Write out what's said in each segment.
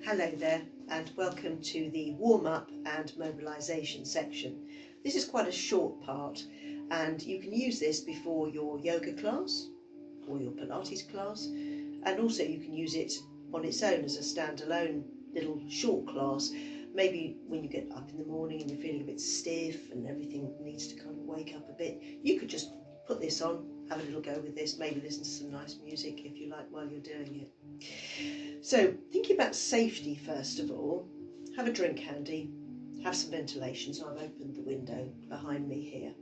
Hello there and welcome to the warm-up and mobilisation section. This is quite a short part and you can use this before your yoga class or your Pilates class, and also you can use it on its own as a standalone little short class. Maybe when you get up in the morning and you're feeling a bit stiff and everything needs to kind of wake up a bit, you could just put this on, have a little go with this, maybe listen to some nice music if you like while you're doing it. So thinking about safety first of all, have a drink handy, have some ventilation, so I've opened the window behind me here,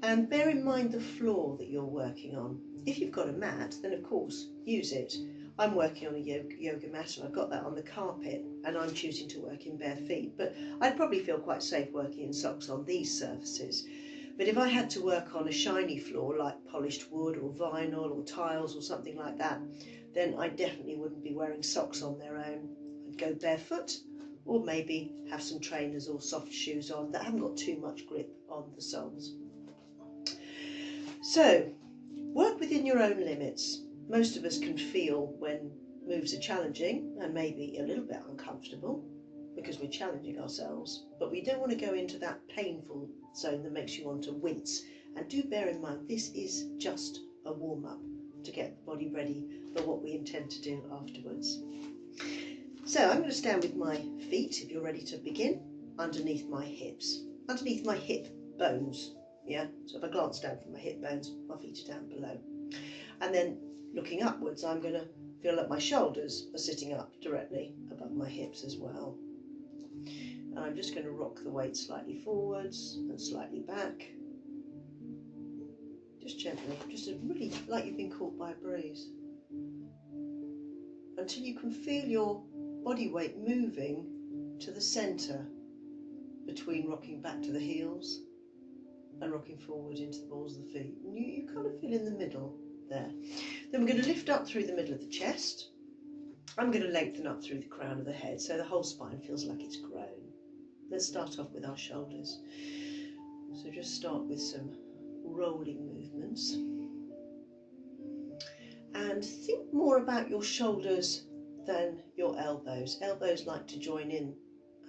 and bear in mind the floor that you're working on. If you've got a mat, then of course use it. I'm working on a yoga mat and I've got that on the carpet and I'm choosing to work in bare feet, but I'd probably feel quite safe working in socks on these surfaces. But if I had to work on a shiny floor like polished wood or vinyl or tiles or something like that, then I definitely wouldn't be wearing socks on their own. I'd go barefoot or maybe have some trainers or soft shoes on that haven't got too much grip on the soles. So work within your own limits. Most of us can feel when moves are challenging and maybe a little bit uncomfortable because we're challenging ourselves, but we don't want to go into that painful zone that makes you want to wince. And do bear in mind, this is just a warm-up to get the body ready for what we intend to do afterwards. So I'm going to stand with my feet, if you're ready to begin, underneath my hips, underneath my hip bones. Yeah, so if I glance down from my hip bones, my feet are down below. And then looking upwards, I'm going to feel that my shoulders are sitting up directly above my hips as well. And I'm just going to rock the weight slightly forwards and slightly back. Just gently, just really like you've been caught by a breeze. Until you can feel your body weight moving to the centre between rocking back to the heels and rocking forward into the balls of the feet. And you kind of feel in the middle there. Then we're going to lift up through the middle of the chest. I'm going to lengthen up through the crown of the head so the whole spine feels like it's grown. Let's start off with our shoulders. So just start with some rolling movements. And think more about your shoulders than your elbows. Elbows like to join in,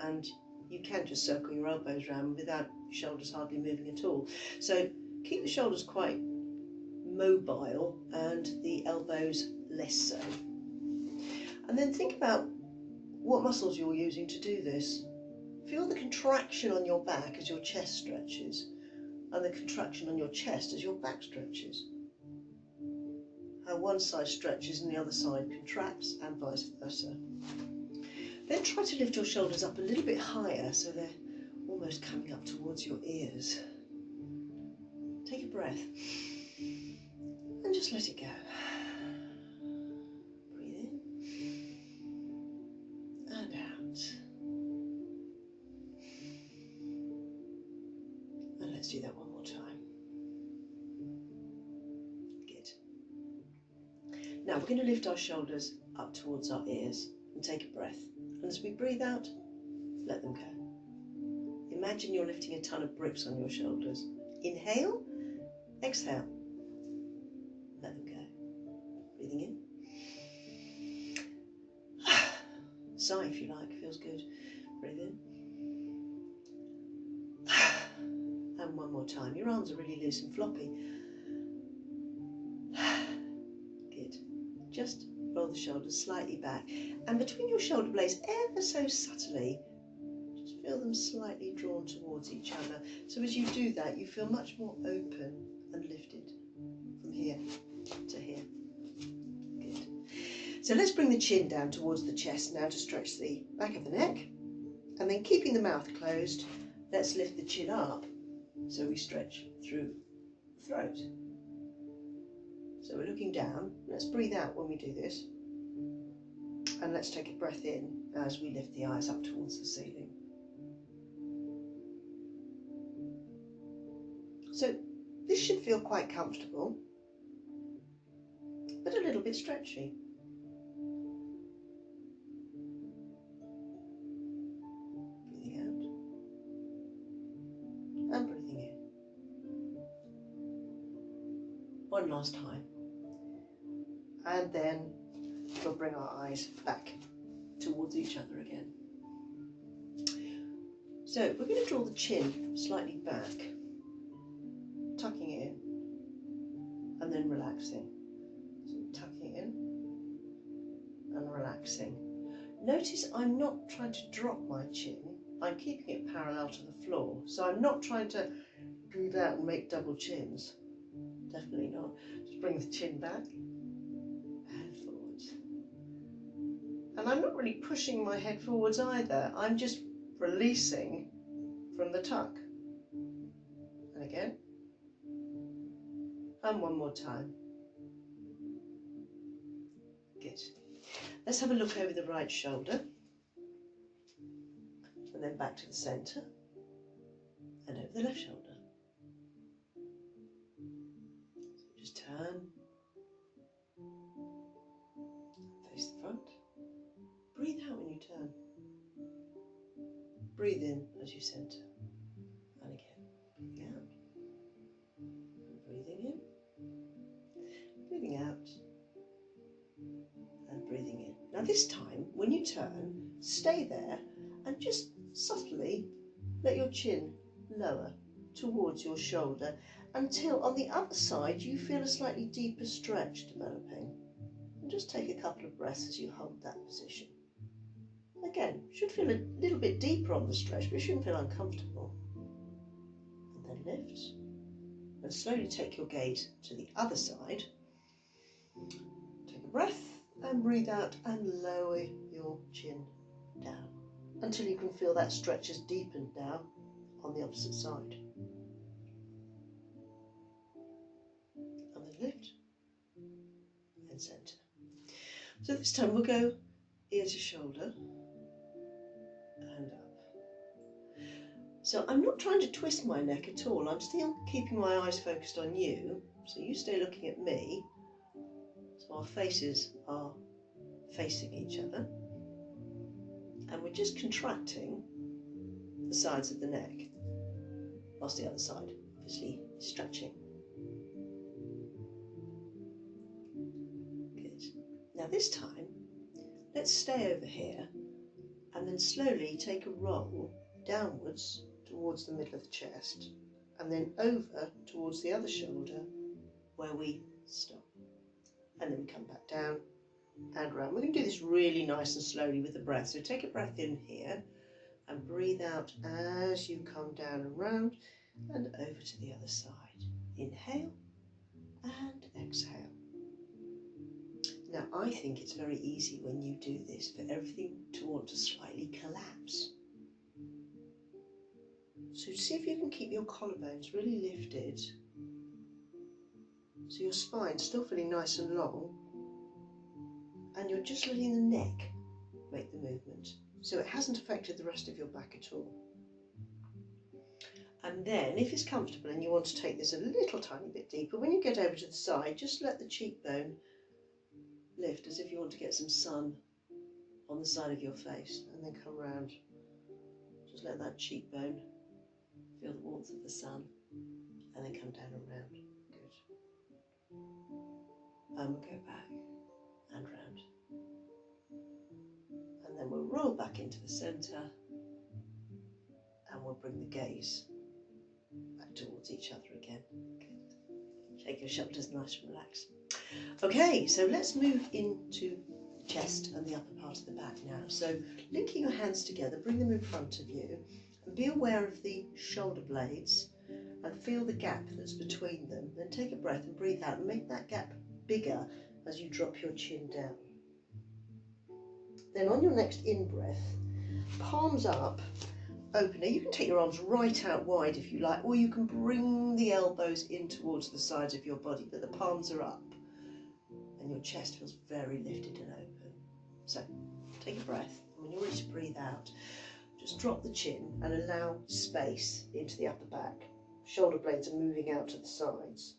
and you can just circle your elbows around without your shoulders hardly moving at all. So keep the shoulders quite mobile and the elbows less so. And then think about what muscles you're using to do this. Feel the contraction on your back as your chest stretches, and the contraction on your chest as your back stretches. How one side stretches and the other side contracts, and vice versa. Then try to lift your shoulders up a little bit higher so they're almost coming up towards your ears. Take a breath and just let it go. Breathe in and out. And let's do that one more time. Good. Now we're going to lift our shoulders up towards our ears and take a breath. And as we breathe out, let them go. Imagine you're lifting a ton of bricks on your shoulders. Inhale, exhale, let them go. Breathing in. Sigh if you like, feels good. Breathe in. And one more time. Your arms are really loose and floppy. Good. Just roll the shoulders slightly back. And between your shoulder blades, ever so subtly, just feel them slightly drawn towards each other. So as you do that, you feel much more open and lifted from here to here. Good. So let's bring the chin down towards the chest now to stretch the back of the neck. And then keeping the mouth closed, let's lift the chin up so we stretch through the throat. So we're looking down. Let's breathe out when we do this. And let's take a breath in as we lift the eyes up towards the ceiling. So this should feel quite comfortable, but a little bit stretchy. Breathing out and breathing in. One last time. And then we'll bring our eyes back to towards each other again. So we're going to draw the chin slightly back, tucking it in, and then relaxing. So tucking it in and relaxing. Notice I'm not trying to drop my chin, I'm keeping it parallel to the floor. So I'm not trying to breathe out and make double chins. Definitely not. Just bring the chin back and forwards. And I'm not really pushing my head forwards either. I'm just releasing from the tuck. And again. And one more time. Good. Let's have a look over the right shoulder. And then back to the centre. And over the left shoulder. So just turn. Face the front. Breathe out when you turn. Breathe in as you centre. And again. Breathing out. And breathing in. Breathing out. And breathing in. Now this time, when you turn, stay there and just subtly let your chin lower towards your shoulder until on the other side you feel a slightly deeper stretch developing. And just take a couple of breaths as you hold that position. Again, should feel a little bit deeper on the stretch, but it shouldn't feel uncomfortable. And then lift. And slowly take your gaze to the other side. Take a breath and breathe out and lower your chin down until you can feel that stretch has deepened now on the opposite side. And then lift and centre. So this time we'll go ear to shoulder and up. So I'm not trying to twist my neck at all. I'm still keeping my eyes focused on you. So you stay looking at me. So our faces are facing each other. And we're just contracting the sides of the neck, whilst the other side obviously is stretching. Good. Now this time, let's stay over here and then slowly take a roll downwards towards the middle of the chest and then over towards the other shoulder where we stop. And then we come back down and round. We're going to do this really nice and slowly with the breath. So take a breath in here and breathe out as you come down and round and over to the other side. Inhale and exhale. Now I think it's very easy when you do this for everything to want to slightly collapse. So see if you can keep your collarbones really lifted. So your spine's still feeling nice and long. And you're just letting the neck make the movement. So it hasn't affected the rest of your back at all. And then if it's comfortable and you want to take this a little tiny bit deeper, when you get over to the side, just let the cheekbone lift as if you want to get some sun on the side of your face, and then come round. Just let that cheekbone feel the warmth of the sun and then come down and round. Good. And we'll go back and round. And then we'll roll back into the centre and we'll bring the gaze back towards each other again. Good. Shake your shoulders nice and relaxed. Okay, so let's move into the chest and the upper part of the back now. So linking your hands together, bring them in front of you and be aware of the shoulder blades and feel the gap that's between them. Then take a breath and breathe out and make that gap bigger as you drop your chin down. Then on your next in-breath, palms up, open. Now you can take your arms right out wide if you like, or you can bring the elbows in towards the sides of your body, but the palms are up and your chest feels very lifted and open. So take a breath, and when you're ready to breathe out, just drop the chin and allow space into the upper back. Shoulder blades are moving out to the sides.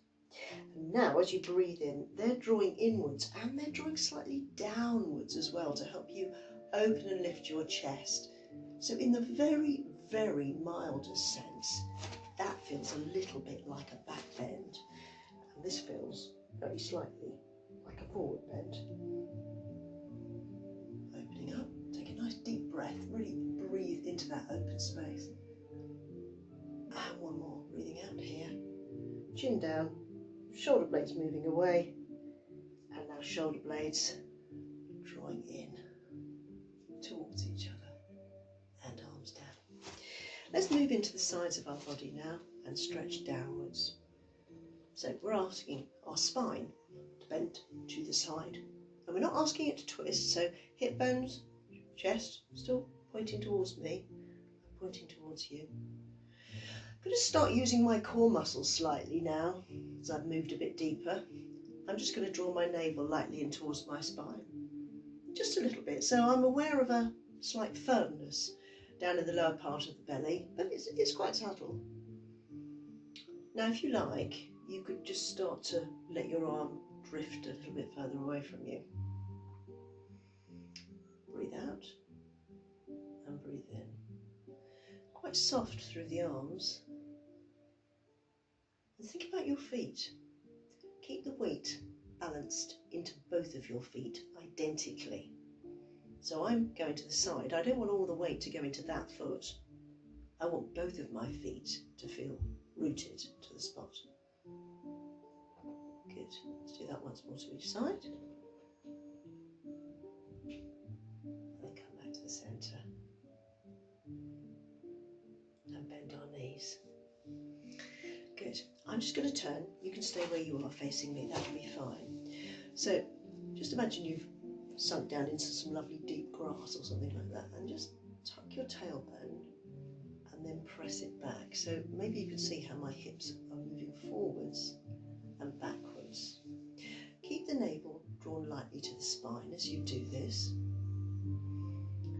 And now as you breathe in, they're drawing inwards and they're drawing slightly downwards as well to help you open and lift your chest. So in the very, very mildest sense, that feels a little bit like a back bend. And this feels very slightly like a forward bend. Opening up, take breath. Really breathe into that open space. And one more, breathing out here. Chin down, shoulder blades moving away. And now shoulder blades drawing in towards each other and arms down. Let's move into the sides of our body now and stretch downwards. So we're asking our spine to bend to the side. And we're not asking it to twist, so hip bones, chest, still pointing towards me, pointing towards you. I'm going to start using my core muscles slightly now, as I've moved a bit deeper. I'm just going to draw my navel lightly in towards my spine, just a little bit. So I'm aware of a slight firmness down in the lower part of the belly, but it's quite subtle. Now, if you like, you could just start to let your arm drift a little bit further away from you. Breathe out and breathe in. Quite soft through the arms. And think about your feet. Keep the weight balanced into both of your feet identically. So I'm going to the side. I don't want all the weight to go into that foot. I want both of my feet to feel rooted to the spot. Good. Let's do that once more to each side. And then come back to the centre. And bend our knees. Good. I'm just going to turn. You can stay where you are facing me. That'll be fine. So just imagine you've sunk down into some lovely deep grass or something like that, and just tuck your tailbone and then press it back. So maybe you can see how my hips are moving forwards and backwards. Keep the navel drawn lightly to the spine as you do this.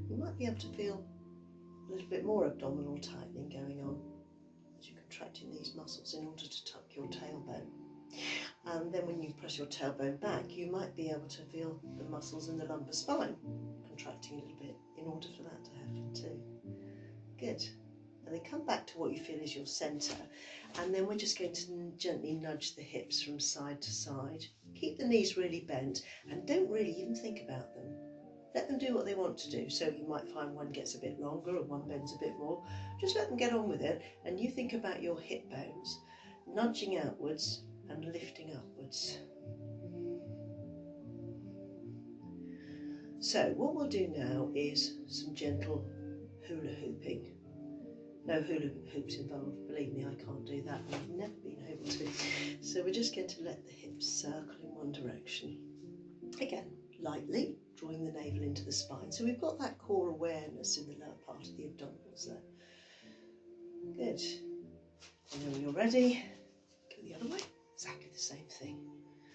You might be able to feel a little bit more abdominal tightening going on as you're contracting these muscles in order to tuck your tailbone. And then when you press your tailbone back, you might be able to feel the muscles in the lumbar spine contracting a little bit in order for that to happen too. Good. And then come back to what you feel is your centre, and then we're just going to gently nudge the hips from side to side. Keep the knees really bent and don't really even think about them. Let them do what they want to do. So you might find one gets a bit longer and one bends a bit more. Just let them get on with it, and you think about your hip bones nudging outwards and lifting upwards. So what we'll do now is some gentle hula hooping. No hula hoops involved, believe me, I can't do that. I've never been able to. So we're just going to let the hips circle in one direction. Again, lightly, drawing the navel into the spine. So we've got that core awareness in the lower part of the abdominals there. Good. And then when you're ready, go the other way. Exactly the same thing.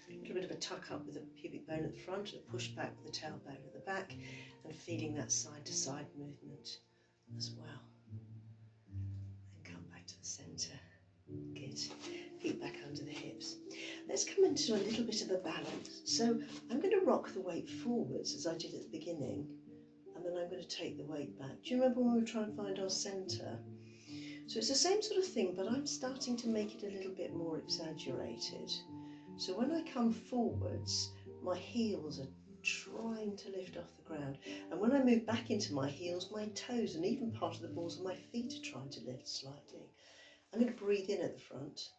A little bit of a tuck up with the pubic bone at the front and a push back with the tailbone at the back, and feeling that side to side movement as well. And come back to the centre. Good. Feet back under the hips. Let's come into a little bit of a balance. So I'm going to rock the weight forwards as I did at the beginning, and then I'm going to take the weight back. Do you remember when we were trying to find our centre? So it's the same sort of thing, but I'm starting to make it a little bit more exaggerated. So when I come forwards, my heels are trying to lift off the ground. And when I move back into my heels, my toes and even part of the balls of my feet are trying to lift slightly. I'm going to breathe in at the front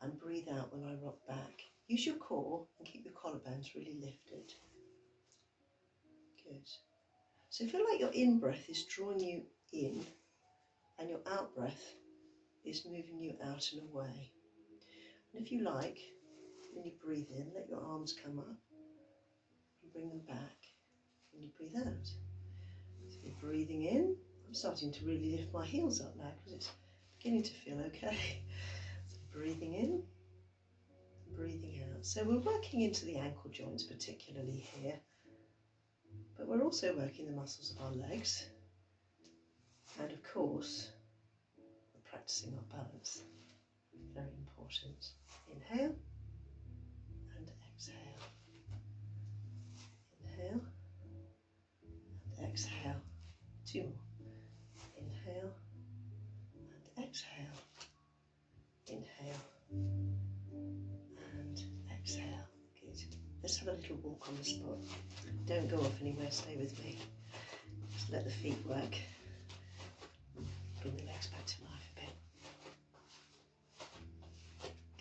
and breathe out when I rock back. Use your core and keep your collarbones really lifted. Good. So feel like your in-breath is drawing you in, and your out-breath is moving you out and away. And if you like, when you breathe in, let your arms come up and bring them back when you breathe out. So you're breathing in. I'm starting to really lift my heels up now because it's beginning to feel okay. So breathing in, breathing out. So we're working into the ankle joints particularly here, but we're also working the muscles of our legs. And of course, we're practicing our balance. Very important. Inhale and exhale. Inhale and exhale. Two more. Inhale and exhale. Inhale and exhale. Good. Let's have a little walk on the spot. Don't go off anywhere, stay with me. Just let the feet work. Bring the legs back to life a bit.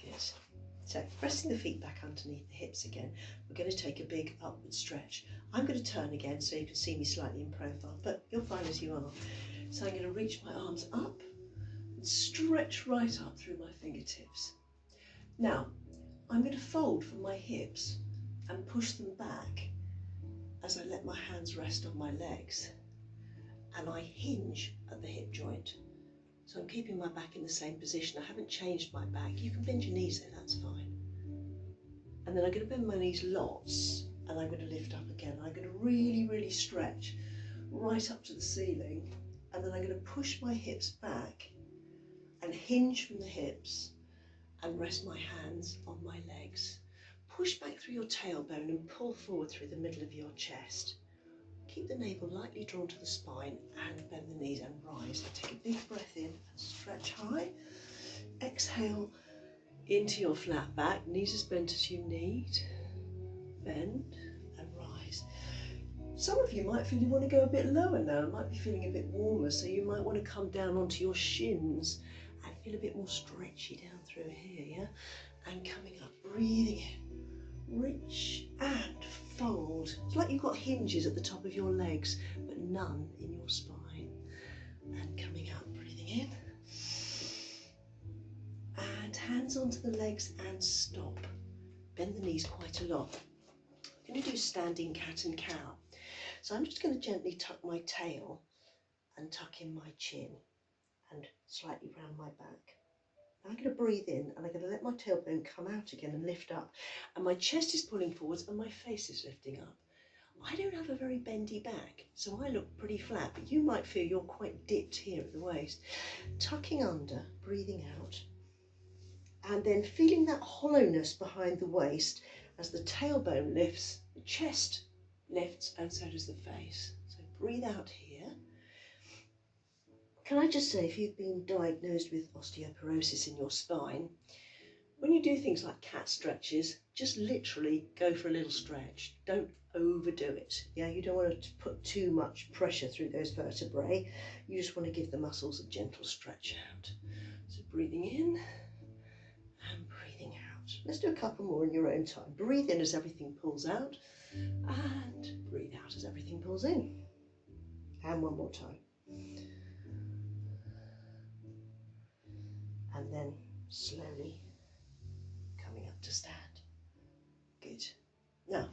Good. So pressing the feet back underneath the hips again, we're going to take a big upward stretch. I'm going to turn again so you can see me slightly in profile, but you're fine as you are. So I'm going to reach my arms up and stretch right up through my fingertips. Now, I'm going to fold from my hips and push them back as I let my hands rest on my legs. And I hinge at the hip joint. So I'm keeping my back in the same position. I haven't changed my back. You can bend your knees there, that's fine. And then I'm going to bend my knees lots, and I'm going to lift up again. I'm going to really, really stretch right up to the ceiling, and then I'm going to push my hips back and hinge from the hips and rest my hands on my legs. Push back through your tailbone and pull forward through the middle of your chest. Keep the navel lightly drawn to the spine and bend the knees and rise. So take a big breath in and stretch high. Exhale into your flat back, knees as bent as you need. Bend and rise. Some of you might feel you want to go a bit lower now, might be feeling a bit warmer, so you might want to come down onto your shins and feel a bit more stretchy down through here, yeah? And coming up, breathing in, reach and fold. It's like you've got hinges at the top of your legs, but none in your spine. And coming up, breathing in. And hands onto the legs and stop. Bend the knees quite a lot. I'm going to do standing cat and cow. So I'm just going to gently tuck my tail and tuck in my chin and slightly round my back. Now I'm going to breathe in and I'm going to let my tailbone come out again and lift up. And my chest is pulling forwards and my face is lifting up. I don't have a very bendy back, so I look pretty flat, but you might feel you're quite dipped here at the waist. Tucking under, breathing out, and then feeling that hollowness behind the waist as the tailbone lifts, the chest lifts, and so does the face. So breathe out here. Can I just say, if you've been diagnosed with osteoporosis in your spine, when you do things like cat stretches, just literally go for a little stretch. Don't overdo it. Yeah, you don't want to put too much pressure through those vertebrae. You just want to give the muscles a gentle stretch out. So breathing in and breathing out. Let's do a couple more in your own time. Breathe in as everything pulls out, and breathe out as everything pulls in. And one more time. And then slowly coming up to stand. Good. Now,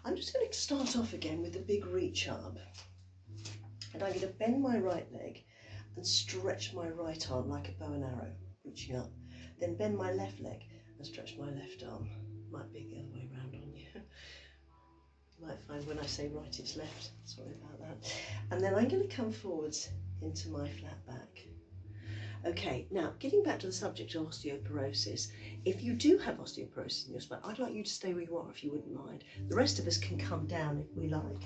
I'm just going to start off again with a big reach up. And I'm going to bend my right leg and stretch my right arm like a bow and arrow, reaching up. Then bend my left leg and stretch my left arm. Might be the other way around on you. You might find when I say right it's left. Sorry about that. And then I'm going to come forwards into my flat back. Okay, now getting back to the subject of osteoporosis, if you do have osteoporosis in your spine, I'd like you to stay where you are if you wouldn't mind. The rest of us can come down if we like.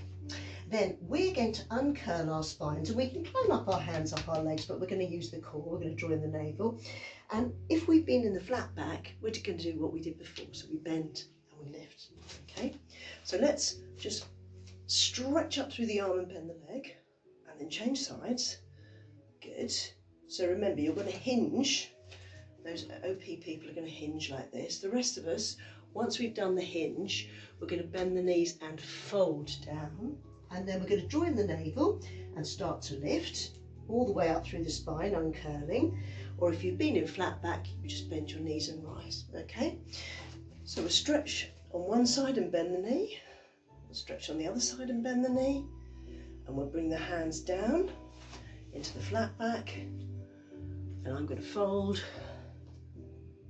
Then we're going to uncurl our spines, and we can climb up our hands, up our legs, but we're going to use the core. We're going to draw in the navel. And if we've been in the flat back, we're going to do what we did before. So we bend and we lift. Okay, so let's just stretch up through the arm and bend the leg, and then change sides. Good. So remember, you're going to hinge. Those OP people are going to hinge like this. The rest of us, once we've done the hinge, we're going to bend the knees and fold down. And then we're going to draw in the navel and start to lift all the way up through the spine, uncurling. Or if you've been in flat back, you just bend your knees and rise. Okay? So we'll stretch on one side and bend the knee. We'll stretch on the other side and bend the knee. And we'll bring the hands down into the flat back. And I'm going to fold,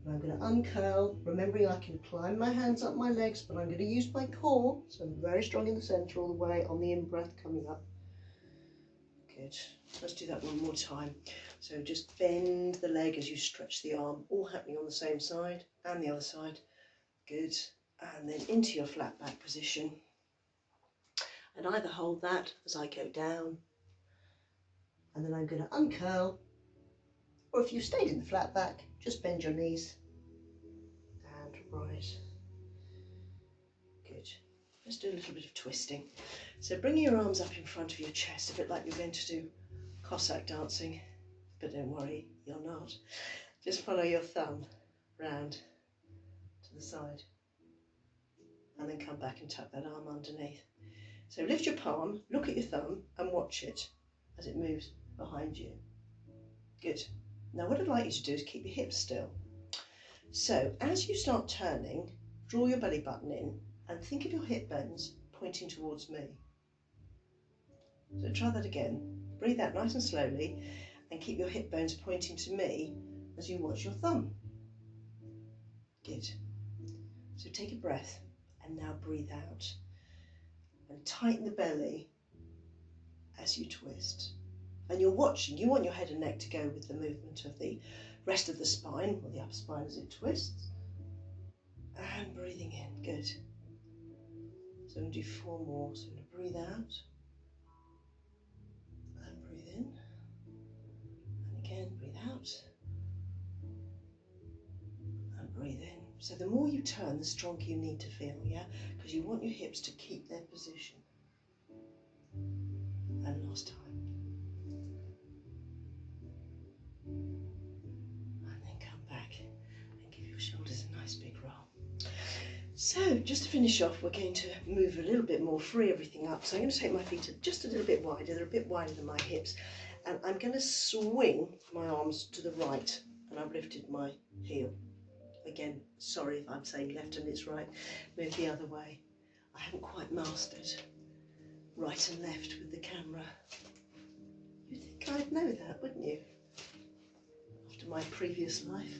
and I'm going to uncurl, remembering I can climb my hands up my legs, but I'm going to use my core, so I'm very strong in the centre all the way on the in-breath coming up. Good. Let's do that one more time. So just bend the leg as you stretch the arm, all happening on the same side and the other side. Good. And then into your flat back position. And either hold that as I go down, and then I'm going to uncurl. Or if you've stayed in the flat back, just bend your knees and rise. Good. let's do a little bit of twisting. So bringing your arms up in front of your chest, a bit like you're going to do Cossack dancing, but don't worry, you're not. Just follow your thumb round to the side and then come back and tuck that arm underneath. So lift your palm, look at your thumb and watch it as it moves behind you. Good. Now what I'd like you to do is keep your hips still. So as you start turning, draw your belly button in and think of your hip bones pointing towards me. So try that again. Breathe out nice and slowly and keep your hip bones pointing to me as you watch your thumb. Good. So take a breath and now breathe out and tighten the belly as you twist. And you're watching, you want your head and neck to go with the movement of the rest of the spine, or the upper spine as it twists. And breathing in, good. So I'm going to do 4 more. So I'm going to breathe out and breathe in. And again, breathe out and breathe in. So the more you turn, the stronger you need to feel, yeah? Because you want your hips to keep their position. And last time. And then come back and give your shoulders a nice big roll. So just to finish off, we're going to move a little bit more, free everything up. So I'm going to take my feet just a little bit wider. They're a bit wider than my hips. And I'm going to swing my arms to the right. And I've lifted my heel. Again, sorry if I'm saying left and it's right. Move the other way. I haven't quite mastered right and left with the camera. You'd think I'd know that, wouldn't you? After my previous life.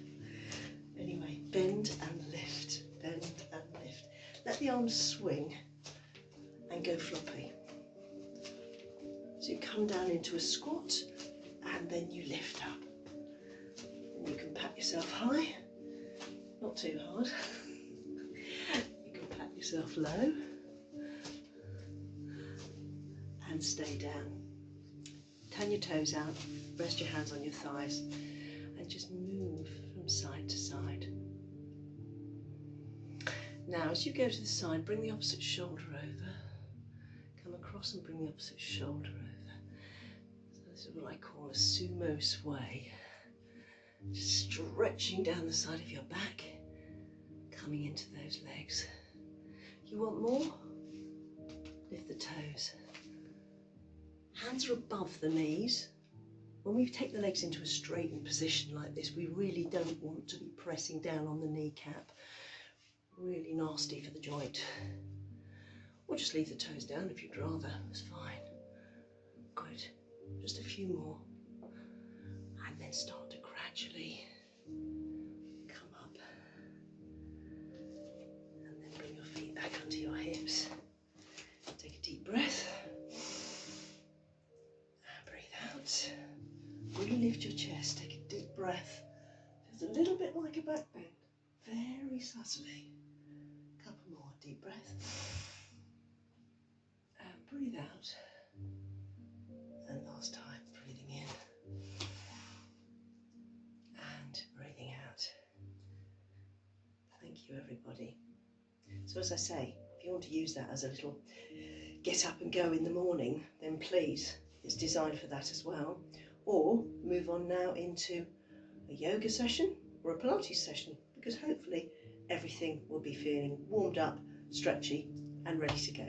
Anyway, bend and lift. Bend and lift. Let the arms swing and go floppy. So you come down into a squat and then you lift up. And you can pat yourself high, not too hard. You can pat yourself low and stay down. Turn your toes out, rest your hands on your thighs and just move from side to side. Now, as you go to the side, bring the opposite shoulder over. Come across and bring the opposite shoulder over. So this is what I call a sumo sway. Just stretching down the side of your back, coming into those legs. You want more? Lift the toes. Hands are above the knees. When we take the legs into a straightened position like this, we really don't want to be pressing down on the kneecap. Really nasty for the joint. Or just leave the toes down if you'd rather, it's fine. Good, just a few more. And then start to gradually come up. And then bring your feet back onto your hips. Take a deep breath. And breathe out. Really lift your chest, take a deep breath. Feels a little bit like a back bend, very subtly. Couple more, deep breath. And breathe out. And last time, breathing in. And breathing out. Thank you, everybody. So as I say, if you want to use that as a little get up and go in the morning, then please, it's designed for that as well. Or move on now into a yoga session or a Pilates session, because hopefully everything will be feeling warmed up, stretchy and ready to go.